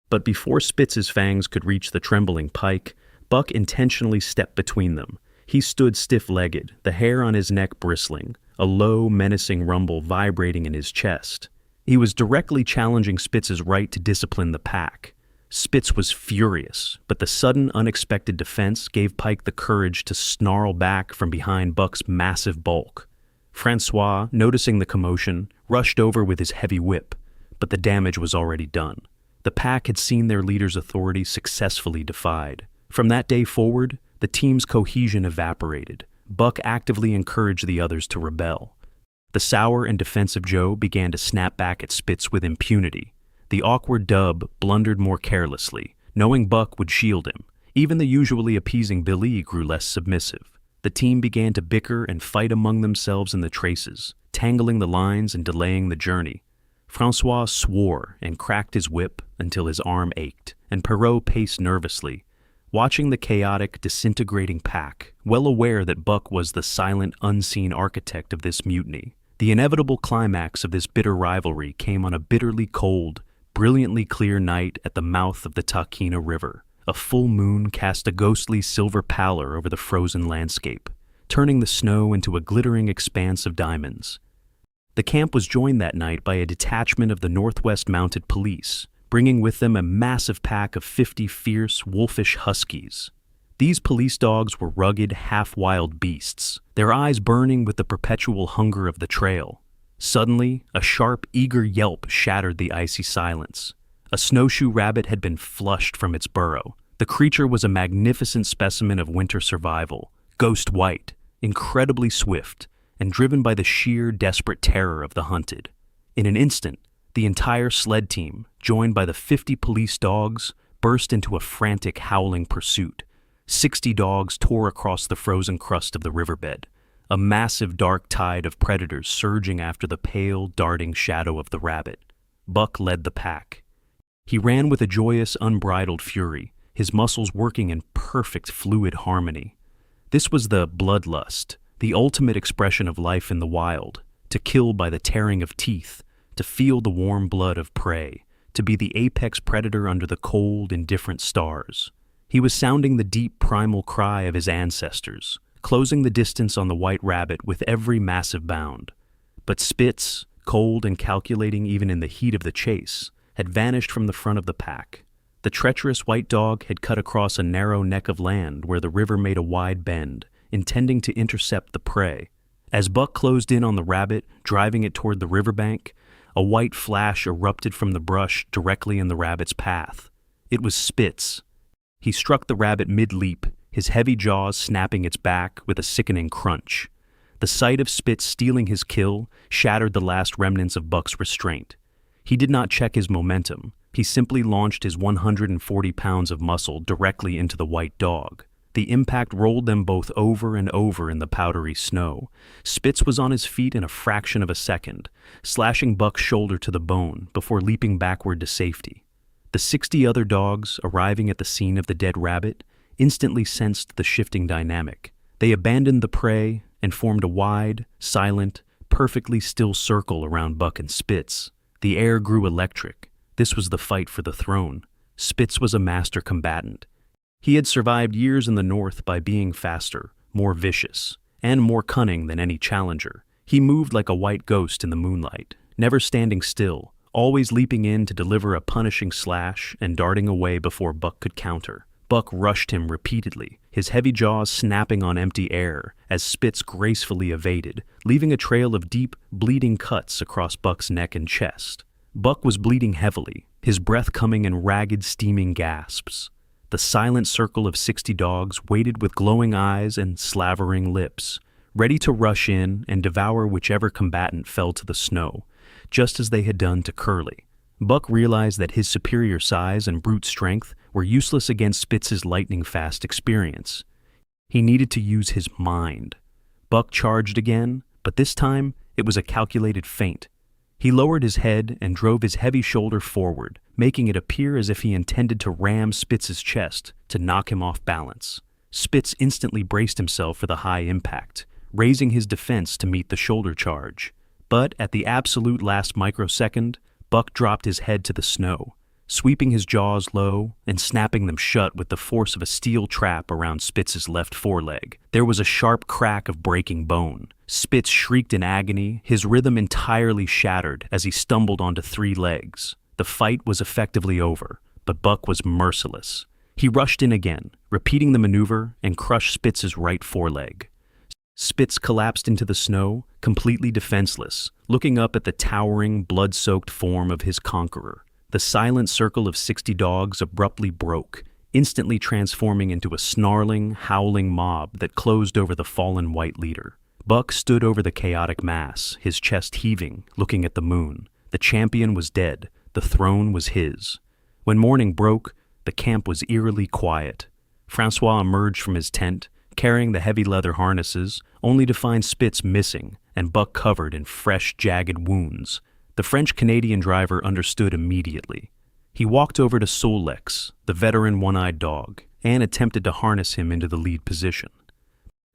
But before Spitz's fangs could reach the trembling Pike, Buck intentionally stepped between them. He stood stiff-legged, the hair on his neck bristling, a low, menacing rumble vibrating in his chest. He was directly challenging Spitz's right to discipline the pack. Spitz was furious, but the sudden, unexpected defense gave Pike the courage to snarl back from behind Buck's massive bulk. Francois, noticing the commotion, rushed over with his heavy whip, but the damage was already done. The pack had seen their leader's authority successfully defied. From that day forward, the team's cohesion evaporated. Buck actively encouraged the others to rebel. The sour and defensive Joe began to snap back at Spitz with impunity. The awkward Dub blundered more carelessly, knowing Buck would shield him. Even the usually appeasing Billy grew less submissive. The team began to bicker and fight among themselves in the traces, tangling the lines and delaying the journey. Francois swore and cracked his whip until his arm ached, and Perrault paced nervously, watching the chaotic, disintegrating pack, well aware that Buck was the silent, unseen architect of this mutiny. The inevitable climax of this bitter rivalry came on a bitterly cold, brilliantly clear night at the mouth of the Tahkeena River. A full moon cast a ghostly silver pallor over the frozen landscape, turning the snow into a glittering expanse of diamonds. The camp was joined that night by a detachment of the Northwest Mounted Police, bringing with them a massive pack of 50 fierce, wolfish huskies. These police dogs were rugged, half-wild beasts, their eyes burning with the perpetual hunger of the trail. Suddenly, a sharp, eager yelp shattered the icy silence. A snowshoe rabbit had been flushed from its burrow. The creature was a magnificent specimen of winter survival, ghost white, incredibly swift, and driven by the sheer, desperate terror of the hunted. In an instant, the entire sled team, joined by the 50 police dogs, burst into a frantic, howling pursuit. 60 dogs tore across the frozen crust of the riverbed, a massive dark tide of predators surging after the pale, darting shadow of the rabbit. Buck led the pack. He ran with a joyous, unbridled fury, his muscles working in perfect, fluid harmony. This was the bloodlust, the ultimate expression of life in the wild, to kill by the tearing of teeth, to feel the warm blood of prey, to be the apex predator under the cold, indifferent stars. He was sounding the deep, primal cry of his ancestors, closing the distance on the white rabbit with every massive bound. But Spitz, cold and calculating even in the heat of the chase, had vanished from the front of the pack. The treacherous white dog had cut across a narrow neck of land where the river made a wide bend, intending to intercept the prey. As Buck closed in on the rabbit, driving it toward the riverbank, a white flash erupted from the brush directly in the rabbit's path. It was Spitz. He struck the rabbit mid-leap, his heavy jaws snapping its back with a sickening crunch. The sight of Spitz stealing his kill shattered the last remnants of Buck's restraint. He did not check his momentum. He simply launched his 140 pounds of muscle directly into the white dog. The impact rolled them both over and over in the powdery snow. Spitz was on his feet in a fraction of a second, slashing Buck's shoulder to the bone before leaping backward to safety. The 60 other dogs, arriving at the scene of the dead rabbit, instantly sensed the shifting dynamic. They abandoned the prey and formed a wide, silent, perfectly still circle around Buck and Spitz. The air grew electric. This was the fight for the throne. Spitz was a master combatant. He had survived years in the north by being faster, more vicious, and more cunning than any challenger. He moved like a white ghost in the moonlight, never standing still, always leaping in to deliver a punishing slash and darting away before Buck could counter. Buck rushed him repeatedly, his heavy jaws snapping on empty air as Spitz gracefully evaded, leaving a trail of deep, bleeding cuts across Buck's neck and chest. Buck was bleeding heavily, his breath coming in ragged, steaming gasps. The silent circle of 60 dogs waited with glowing eyes and slavering lips, ready to rush in and devour whichever combatant fell to the snow, just as they had done to Curly. Buck realized that his superior size and brute strength were useless against Spitz's lightning-fast experience. He needed to use his mind. Buck charged again, but this time it was a calculated feint. He lowered his head and drove his heavy shoulder forward, making it appear as if he intended to ram Spitz's chest to knock him off balance. Spitz instantly braced himself for the high impact, raising his defense to meet the shoulder charge. But at the absolute last microsecond, Buck dropped his head to the snow, sweeping his jaws low and snapping them shut with the force of a steel trap around Spitz's left foreleg. There was a sharp crack of breaking bone. Spitz shrieked in agony, his rhythm entirely shattered as he stumbled onto 3 legs. The fight was effectively over, but Buck was merciless. He rushed in again, repeating the maneuver, and crushed Spitz's right foreleg. Spitz collapsed into the snow, completely defenseless, looking up at the towering, blood-soaked form of his conqueror. The silent circle of 60 dogs abruptly broke, instantly transforming into a snarling, howling mob that closed over the fallen white leader. Buck stood over the chaotic mass, his chest heaving, looking at the moon. The champion was dead. The throne was his. When morning broke, the camp was eerily quiet. Francois emerged from his tent, carrying the heavy leather harnesses, only to find Spitz missing and Buck covered in fresh, jagged wounds. The French-Canadian driver understood immediately. He walked over to Solex, the veteran one-eyed dog, and attempted to harness him into the lead position.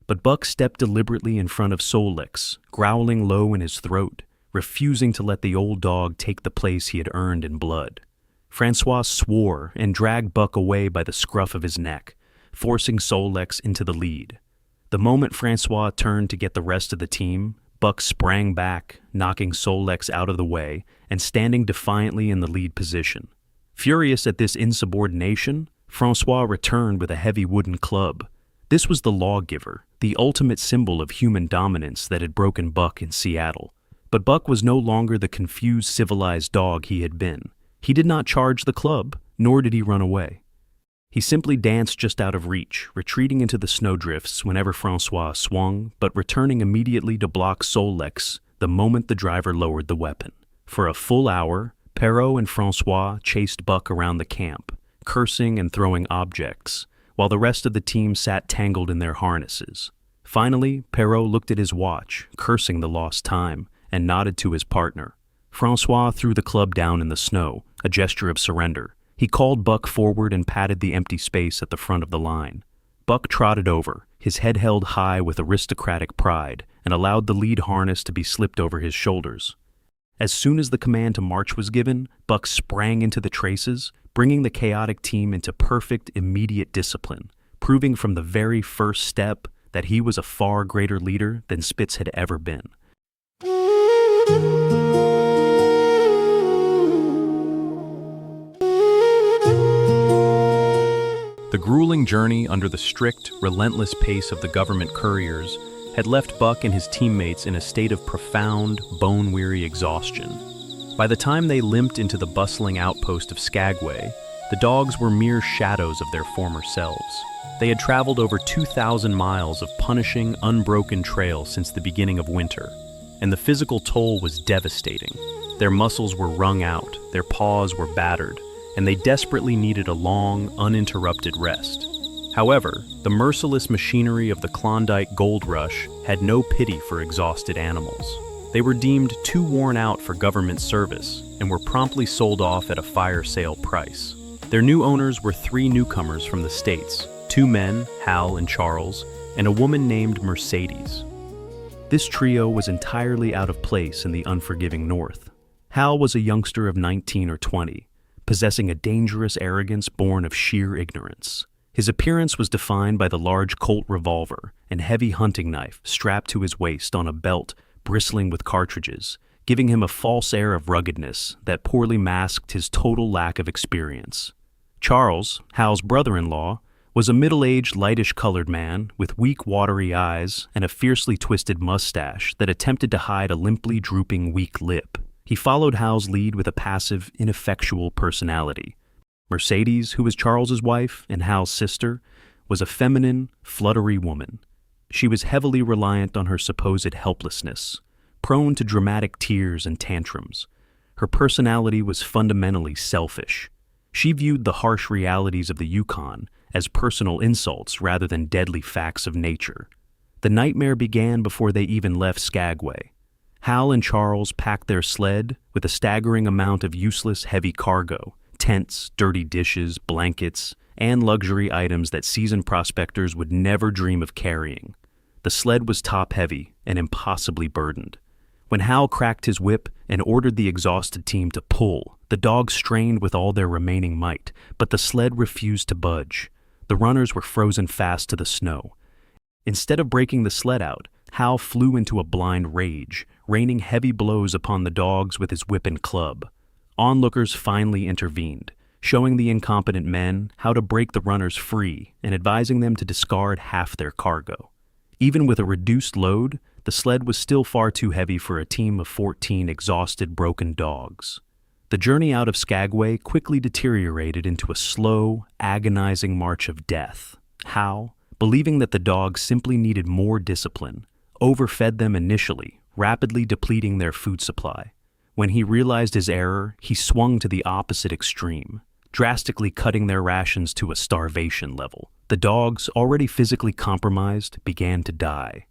But Buck stepped deliberately in front of Solex, growling low in his throat, refusing to let the old dog take the place he had earned in blood. Francois swore and dragged Buck away by the scruff of his neck, forcing Solex into the lead. The moment Francois turned to get the rest of the team, Buck sprang back, knocking Solex out of the way and standing defiantly in the lead position. Furious at this insubordination, Francois returned with a heavy wooden club. This was the lawgiver, the ultimate symbol of human dominance that had broken Buck in Seattle. But Buck was no longer the confused, civilized dog he had been. He did not charge the club, nor did he run away. He simply danced just out of reach, retreating into the snowdrifts whenever Francois swung, but returning immediately to block Solex the moment the driver lowered the weapon. For a full hour, Perrault and Francois chased Buck around the camp, cursing and throwing objects, while the rest of the team sat tangled in their harnesses. Finally, Perrault looked at his watch, cursing the lost time, and nodded to his partner. Francois threw the club down in the snow, a gesture of surrender. He called Buck forward and patted the empty space at the front of the line. Buck trotted over, his head held high with aristocratic pride, and allowed the lead harness to be slipped over his shoulders. As soon as the command to march was given, Buck sprang into the traces, bringing the chaotic team into perfect, immediate discipline, proving from the very first step that he was a far greater leader than Spitz had ever been. The grueling journey under the strict, relentless pace of the government couriers had left Buck and his teammates in a state of profound, bone-weary exhaustion. By the time they limped into the bustling outpost of Skagway, the dogs were mere shadows of their former selves. They had traveled over 2,000 miles of punishing, unbroken trail since the beginning of winter, and the physical toll was devastating. Their muscles were wrung out, their paws were battered, and they desperately needed a long, uninterrupted rest. However, the merciless machinery of the Klondike gold rush had no pity for exhausted animals. They were deemed too worn out for government service and were promptly sold off at a fire sale price. Their new owners were 3 newcomers from the States, 2 men, Hal and Charles, and a woman named Mercedes. This trio was entirely out of place in the unforgiving North. Hal was a youngster of 19 or 20, possessing a dangerous arrogance born of sheer ignorance. His appearance was defined by the large Colt revolver and heavy hunting knife strapped to his waist on a belt bristling with cartridges, giving him a false air of ruggedness that poorly masked his total lack of experience. Charles, Hal's brother-in-law, was a middle-aged, lightish-colored man with weak, watery eyes and a fiercely twisted mustache that attempted to hide a limply drooping, weak lip. He followed Hal's lead with a passive, ineffectual personality. Mercedes, who was Charles's wife and Hal's sister, was a feminine, fluttery woman. She was heavily reliant on her supposed helplessness, prone to dramatic tears and tantrums. Her personality was fundamentally selfish. She viewed the harsh realities of the Yukon as personal insults rather than deadly facts of nature. The nightmare began before they even left Skagway. Hal and Charles packed their sled with a staggering amount of useless heavy cargo, tents, dirty dishes, blankets, and luxury items that seasoned prospectors would never dream of carrying. The sled was top-heavy and impossibly burdened. When Hal cracked his whip and ordered the exhausted team to pull, the dogs strained with all their remaining might, but the sled refused to budge. The runners were frozen fast to the snow. Instead of breaking the sled out, Hal flew into a blind rage, raining heavy blows upon the dogs with his whip and club. Onlookers finally intervened, showing the incompetent men how to break the runners free and advising them to discard half their cargo. Even with a reduced load, the sled was still far too heavy for a team of 14 exhausted, broken dogs. The journey out of Skagway quickly deteriorated into a slow, agonizing march of death. Hal, believing that the dogs simply needed more discipline, overfed them initially, rapidly depleting their food supply. When he realized his error, he swung to the opposite extreme, drastically cutting their rations to a starvation level. The dogs, already physically compromised, began to die.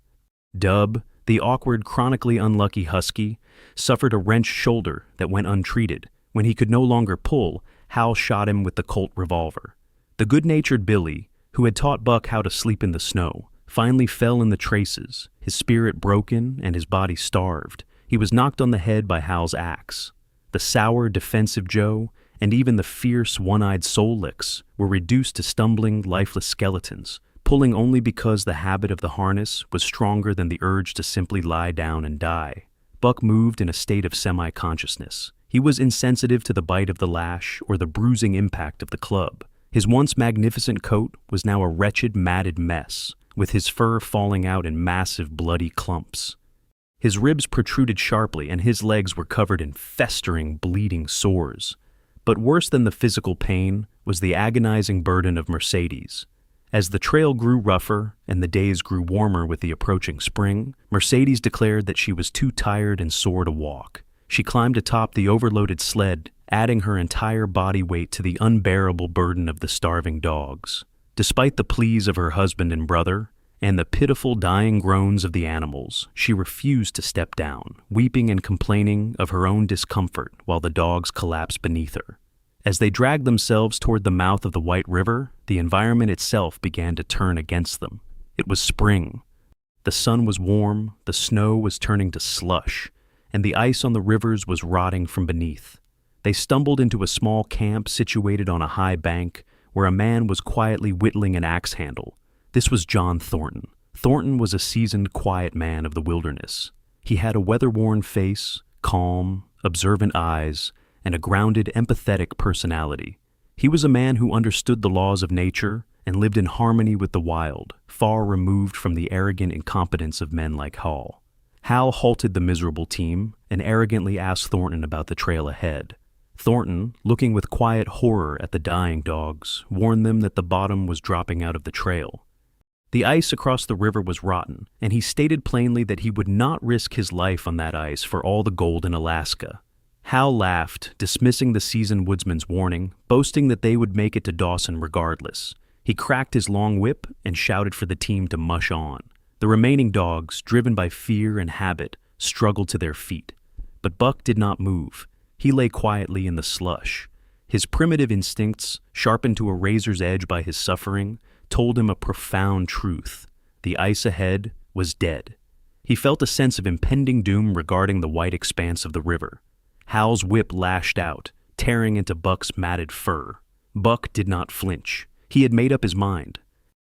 Dub, the awkward, chronically unlucky husky, suffered a wrenched shoulder that went untreated. When he could no longer pull, Hal shot him with the Colt revolver. The good-natured Billy, who had taught Buck how to sleep in the snow, finally fell in the traces, his spirit broken and his body starved. He was knocked on the head by Hal's axe. The sour, defensive Joe, and even the fierce, one-eyed Soul Licks were reduced to stumbling, lifeless skeletons, pulling only because the habit of the harness was stronger than the urge to simply lie down and die. Buck moved in a state of semi-consciousness. He was insensitive to the bite of the lash or the bruising impact of the club. His once magnificent coat was now a wretched, matted mess, with his fur falling out in massive, bloody clumps. His ribs protruded sharply, and his legs were covered in festering, bleeding sores. But worse than the physical pain was the agonizing burden of Mercedes. As the trail grew rougher and the days grew warmer with the approaching spring, Mercedes declared that she was too tired and sore to walk. She climbed atop the overloaded sled, adding her entire body weight to the unbearable burden of the starving dogs. Despite the pleas of her husband and brother, and the pitiful dying groans of the animals, she refused to step down, weeping and complaining of her own discomfort while the dogs collapsed beneath her. As they dragged themselves toward the mouth of the White River, the environment itself began to turn against them. It was spring. The sun was warm, the snow was turning to slush, and the ice on the rivers was rotting from beneath. They stumbled into a small camp situated on a high bank where a man was quietly whittling an axe handle. This was John Thornton. Thornton was a seasoned, quiet man of the wilderness. He had a weather-worn face, calm, observant eyes, and a grounded, empathetic personality. He was a man who understood the laws of nature and lived in harmony with the wild, far removed from the arrogant incompetence of men like Hal. Hal halted the miserable team and arrogantly asked Thornton about the trail ahead. Thornton, looking with quiet horror at the dying dogs, warned them that the bottom was dropping out of the trail. The ice across the river was rotten, and he stated plainly that he would not risk his life on that ice for all the gold in Alaska. Hal laughed, dismissing the seasoned woodsman's warning, boasting that they would make it to Dawson regardless. He cracked his long whip and shouted for the team to mush on. The remaining dogs, driven by fear and habit, struggled to their feet. But Buck did not move. He lay quietly in the slush. His primitive instincts, sharpened to a razor's edge by his suffering, told him a profound truth. The ice ahead was dead. He felt a sense of impending doom regarding the white expanse of the river. Hal's whip lashed out, tearing into Buck's matted fur. Buck did not flinch. He had made up his mind.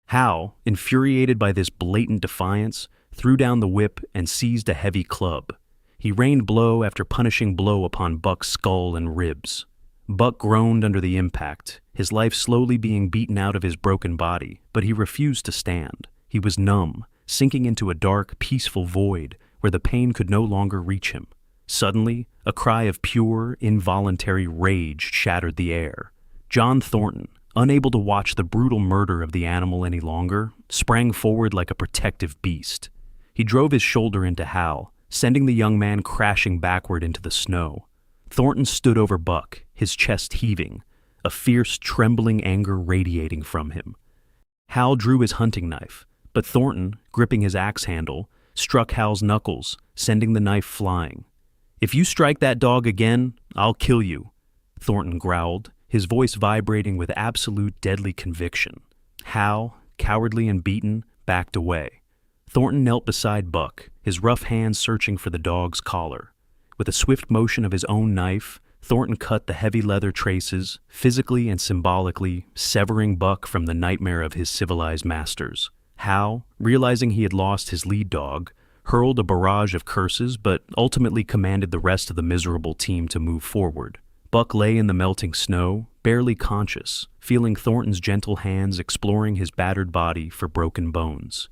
Hal, infuriated by this blatant defiance, threw down the whip and seized a heavy club. He rained blow after punishing blow upon Buck's skull and ribs. Buck groaned under the impact, his life slowly being beaten out of his broken body, but he refused to stand. He was numb, sinking into a dark, peaceful void where the pain could no longer reach him. Suddenly, a cry of pure, involuntary rage shattered the air. John Thornton, unable to watch the brutal murder of the animal any longer, sprang forward like a protective beast. He drove his shoulder into Hal, sending the young man crashing backward into the snow. Thornton stood over Buck, his chest heaving, a fierce, trembling anger radiating from him. Hal drew his hunting knife, but Thornton, gripping his axe handle, struck Hal's knuckles, sending the knife flying. "If you strike that dog again, I'll kill you," Thornton growled, his voice vibrating with absolute deadly conviction. Hal, cowardly and beaten, backed away. Thornton knelt beside Buck, his rough hands searching for the dog's collar. With a swift motion of his own knife, Thornton cut the heavy leather traces, physically and symbolically severing Buck from the nightmare of his civilized masters. Hal, realizing he had lost his lead dog, hurled a barrage of curses but ultimately commanded the rest of the miserable team to move forward. Buck lay in the melting snow, barely conscious, feeling Thornton's gentle hands exploring his battered body for broken bones.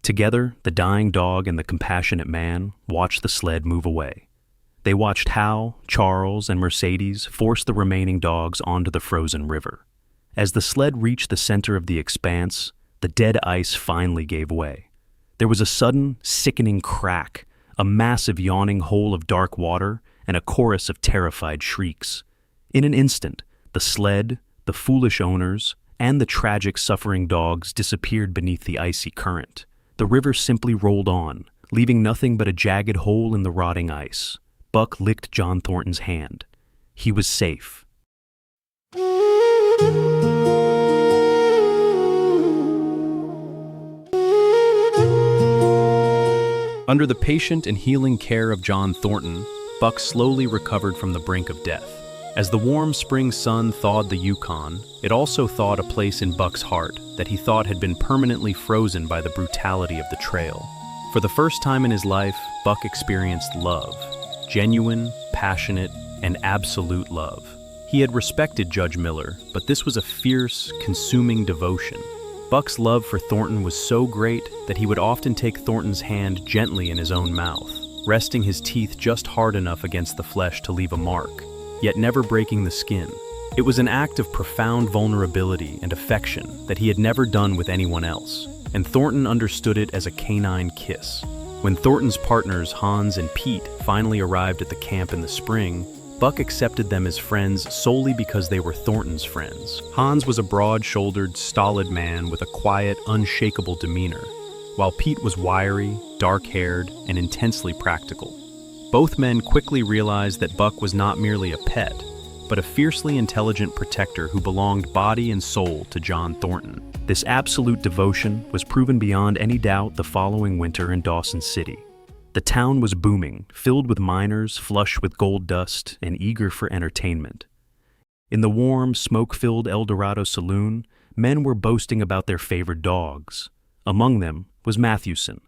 Together, the dying dog and the compassionate man watched the sled move away. They watched Hal, Charles, and Mercedes force the remaining dogs onto the frozen river. As the sled reached the center of the expanse, the dead ice finally gave way. There was a sudden, sickening crack, a massive yawning hole of dark water, and a chorus of terrified shrieks. In an instant, the sled, the foolish owners, and the tragic suffering dogs disappeared beneath the icy current. The river simply rolled on, leaving nothing but a jagged hole in the rotting ice. Buck licked John Thornton's hand. He was safe. Under the patient and healing care of John Thornton, Buck slowly recovered from the brink of death. As the warm spring sun thawed the Yukon, it also thawed a place in Buck's heart that he thought had been permanently frozen by the brutality of the trail. For the first time in his life, Buck experienced love. Genuine, passionate, and absolute love. He had respected Judge Miller, but this was a fierce, consuming devotion. Buck's love for Thornton was so great that he would often take Thornton's hand gently in his own mouth, resting his teeth just hard enough against the flesh to leave a mark, yet never breaking the skin. It was an act of profound vulnerability and affection that he had never done with anyone else, and Thornton understood it as a canine kiss. When Thornton's partners Hans and Pete finally arrived at the camp in the spring, Buck accepted them as friends solely because they were Thornton's friends. Hans was a broad-shouldered, stolid man with a quiet, unshakable demeanor, while Pete was wiry, dark-haired, and intensely practical. Both men quickly realized that Buck was not merely a pet, but a fiercely intelligent protector who belonged body and soul to John Thornton. This absolute devotion was proven beyond any doubt the following winter in Dawson City. The town was booming, filled with miners flush with gold dust and eager for entertainment. In the warm, smoke-filled El Dorado saloon, men were boasting about their favored dogs. Among them was Mathewson,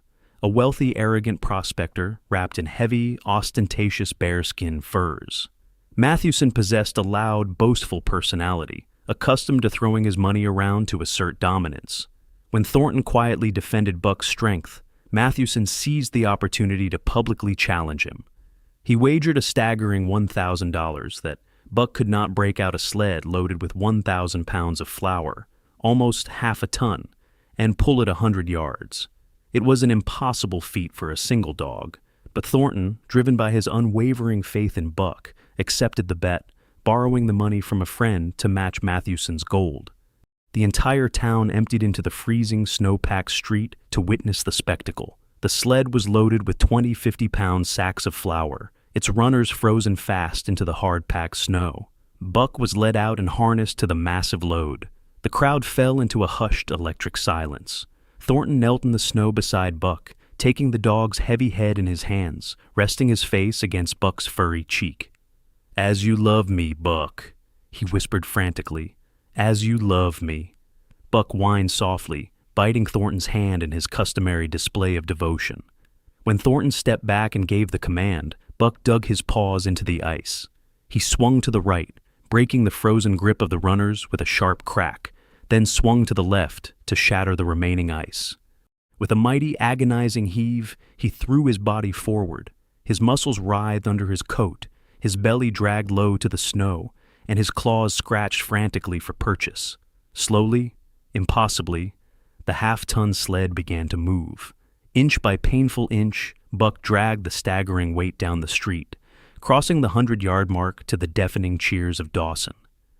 a wealthy, arrogant prospector wrapped in heavy, ostentatious bearskin furs. Mathewson possessed a loud, boastful personality, accustomed to throwing his money around to assert dominance. When Thornton quietly defended Buck's strength, Mathewson seized the opportunity to publicly challenge him. He wagered a staggering $1,000 that Buck could not break out a sled loaded with 1,000 pounds of flour, almost half a ton, and pull it 100 yards. It was an impossible feat for a single dog, but Thornton, driven by his unwavering faith in Buck, accepted the bet, borrowing the money from a friend to match Mathewson's gold. The entire town emptied into the freezing, snow-packed street to witness the spectacle. The sled was loaded with 20 50-pound sacks of flour, its runners frozen fast into the hard-packed snow. Buck was led out and harnessed to the massive load. The crowd fell into a hushed electric silence. Thornton knelt in the snow beside Buck, taking the dog's heavy head in his hands, resting his face against Buck's furry cheek. "As you love me, Buck," he whispered frantically. "As you love me." Buck whined softly, biting Thornton's hand in his customary display of devotion. When Thornton stepped back and gave the command, Buck dug his paws into the ice. He swung to the right, breaking the frozen grip of the runners with a sharp crack, then swung to the left to shatter the remaining ice. With a mighty, agonizing heave, he threw his body forward. His muscles writhed under his coat, his belly dragged low to the snow, and his claws scratched frantically for purchase. Slowly, impossibly, the half-ton sled began to move. Inch by painful inch, Buck dragged the staggering weight down the street, crossing the 100-yard mark to the deafening cheers of Dawson.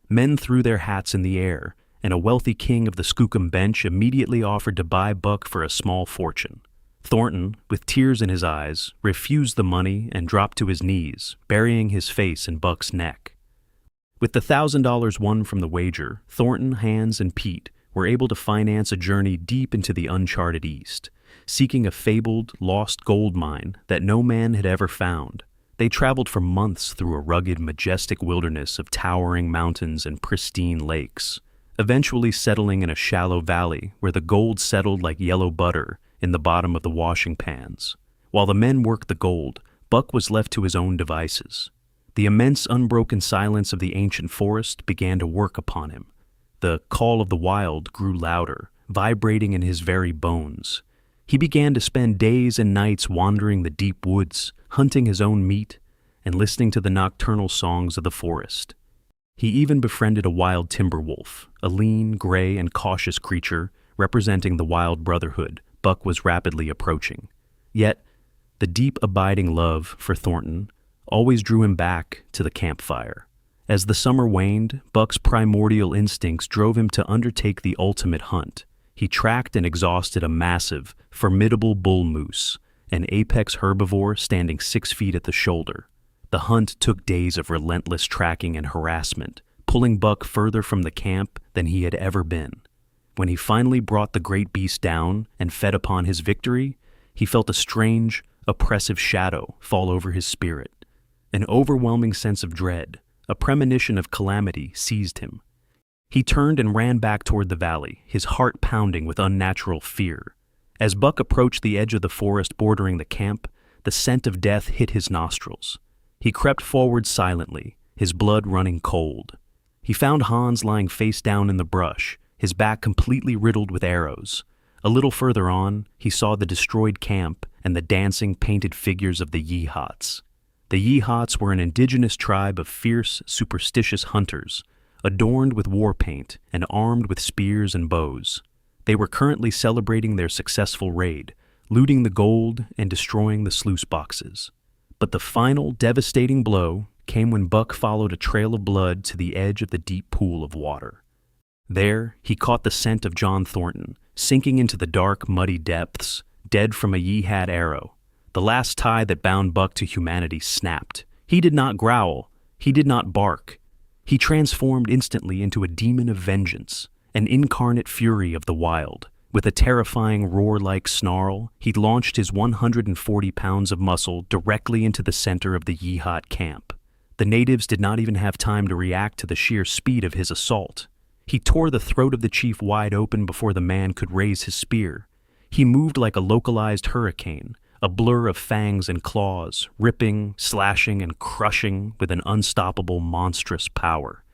Men threw their hats in the air, and a wealthy king of the Skookum bench immediately offered to buy Buck for a small fortune. Thornton, with tears in his eyes, refused the money and dropped to his knees, burying his face in Buck's neck. With the $1,000 won from the wager, Thornton, Hans, and Pete were able to finance a journey deep into the uncharted East, seeking a fabled, lost gold mine that no man had ever found. They traveled for months through a rugged, majestic wilderness of towering mountains and pristine lakes, eventually settling in a shallow valley where the gold settled like yellow butter in the bottom of the washing pans. While the men worked the gold, Buck was left to his own devices. The immense, unbroken silence of the ancient forest began to work upon him. The call of the wild grew louder, vibrating in his very bones. He began to spend days and nights wandering the deep woods, hunting his own meat, and listening to the nocturnal songs of the forest. He even befriended a wild timber wolf, a lean, gray, and cautious creature representing the wild brotherhood Buck was rapidly approaching. Yet, the deep abiding love for Thornton always drew him back to the campfire. As the summer waned, Buck's primordial instincts drove him to undertake the ultimate hunt. He tracked and exhausted a massive, formidable bull moose, an apex herbivore standing 6 feet at the shoulder. The hunt took days of relentless tracking and harassment, pulling Buck further from the camp than he had ever been. When he finally brought the great beast down and fed upon his victory, he felt a strange, oppressive shadow fall over his spirit. An overwhelming sense of dread, a premonition of calamity, seized him. He turned and ran back toward the valley, his heart pounding with unnatural fear. As Buck approached the edge of the forest bordering the camp, the scent of death hit his nostrils. He crept forward silently, his blood running cold. He found Hans lying face down in the brush, his back completely riddled with arrows. A little further on, he saw the destroyed camp and the dancing, painted figures of the Yehots. The Yehots were an indigenous tribe of fierce, superstitious hunters, adorned with war paint and armed with spears and bows. They were currently celebrating their successful raid, looting the gold and destroying the sluice boxes. But the final devastating blow came when Buck followed a trail of blood to the edge of the deep pool of water. There, he caught the scent of John Thornton, sinking into the dark, muddy depths, dead from a Yehat arrow. The last tie that bound Buck to humanity snapped. He did not growl. He did not bark. He transformed instantly into a demon of vengeance, an incarnate fury of the wild. With a terrifying roar-like snarl, he launched his 140 pounds of muscle directly into the center of the Yehat camp. The natives did not even have time to react to the sheer speed of his assault. He tore the throat of the chief wide open before the man could raise his spear. He moved like a localized hurricane, a blur of fangs and claws, ripping, slashing, and crushing with an unstoppable, monstrous power.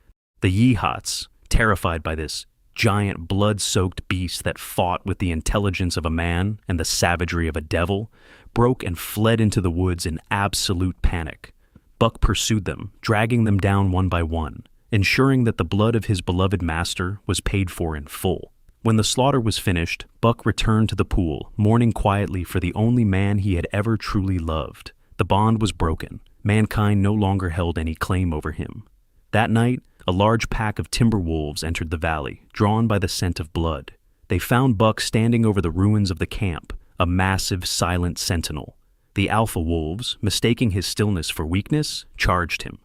The Yehots, terrified by this giant, blood-soaked beast that fought with the intelligence of a man and the savagery of a devil, broke and fled into the woods in absolute panic. Buck pursued them, dragging them down one by one, ensuring that the blood of his beloved master was paid for in full. When the slaughter was finished, Buck returned to the pool, mourning quietly for the only man he had ever truly loved. The bond was broken. Mankind no longer held any claim over him. That night, a large pack of timber wolves entered the valley, drawn by the scent of blood. They found Buck standing over the ruins of the camp, a massive, silent sentinel. The alpha wolves, mistaking his stillness for weakness, charged him.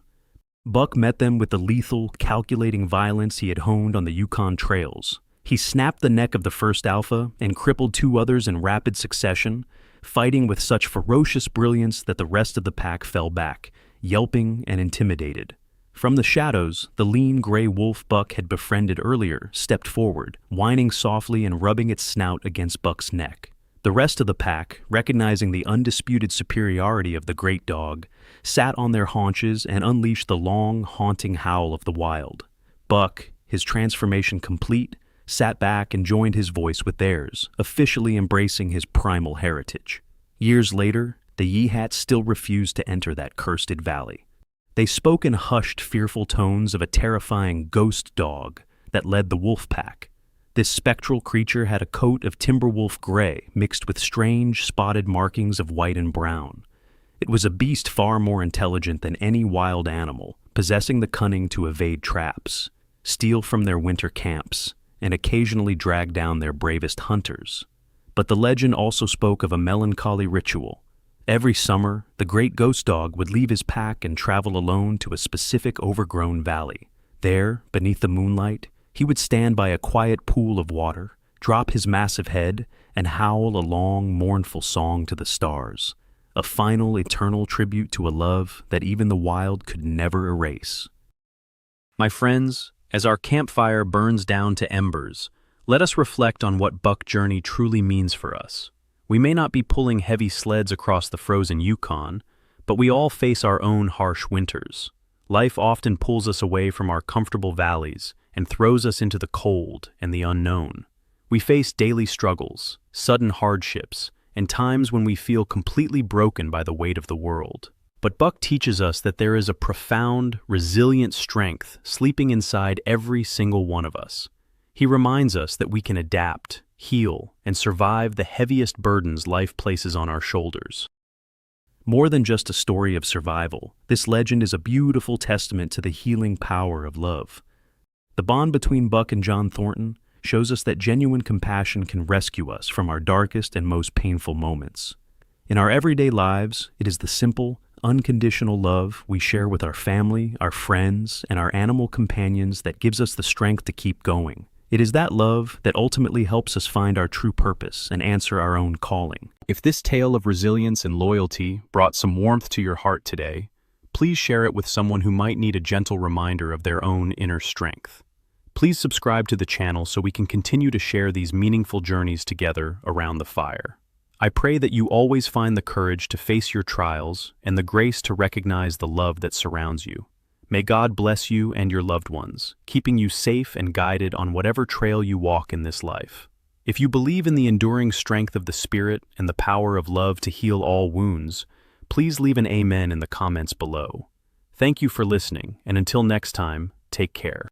Buck met them with the lethal, calculating violence he had honed on the Yukon trails. He snapped the neck of the first alpha and crippled 2 others in rapid succession, fighting with such ferocious brilliance that the rest of the pack fell back, yelping and intimidated. From the shadows, the lean gray wolf Buck had befriended earlier stepped forward, whining softly and rubbing its snout against Buck's neck. The rest of the pack, recognizing the undisputed superiority of the great dog, sat on their haunches and unleashed the long, haunting howl of the wild. Buck, his transformation complete, sat back and joined his voice with theirs, officially embracing his primal heritage. Years later, the Yehats still refused to enter that cursed valley. They spoke in hushed, fearful tones of a terrifying ghost dog that led the wolf pack. This spectral creature had a coat of timber wolf gray mixed with strange, spotted markings of white and brown. It was a beast far more intelligent than any wild animal, possessing the cunning to evade traps, steal from their winter camps, and occasionally drag down their bravest hunters. But the legend also spoke of a melancholy ritual. Every summer, the great ghost dog would leave his pack and travel alone to a specific overgrown valley. There, beneath the moonlight, he would stand by a quiet pool of water, drop his massive head, and howl a long, mournful song to the stars, a final, eternal tribute to a love that even the wild could never erase. My friends, as our campfire burns down to embers, let us reflect on what Buck Journey truly means for us. We may not be pulling heavy sleds across the frozen Yukon, but we all face our own harsh winters. Life often pulls us away from our comfortable valleys and throws us into the cold and the unknown. We face daily struggles, sudden hardships, and times when we feel completely broken by the weight of the world. But Buck teaches us that there is a profound, resilient strength sleeping inside every single one of us. He reminds us that we can adapt, heal, and survive the heaviest burdens life places on our shoulders. More than just a story of survival, this legend is a beautiful testament to the healing power of love. The bond between Buck and John Thornton shows us that genuine compassion can rescue us from our darkest and most painful moments. In our everyday lives, it is the simple, unconditional love we share with our family, our friends, and our animal companions that gives us the strength to keep going. It is that love that ultimately helps us find our true purpose and answer our own calling. If this tale of resilience and loyalty brought some warmth to your heart today, please share it with someone who might need a gentle reminder of their own inner strength. Please subscribe to the channel so we can continue to share these meaningful journeys together around the fire. I pray that you always find the courage to face your trials and the grace to recognize the love that surrounds you. May God bless you and your loved ones, keeping you safe and guided on whatever trail you walk in this life. If you believe in the enduring strength of the Spirit and the power of love to heal all wounds, please leave an amen in the comments below. Thank you for listening, and until next time, take care.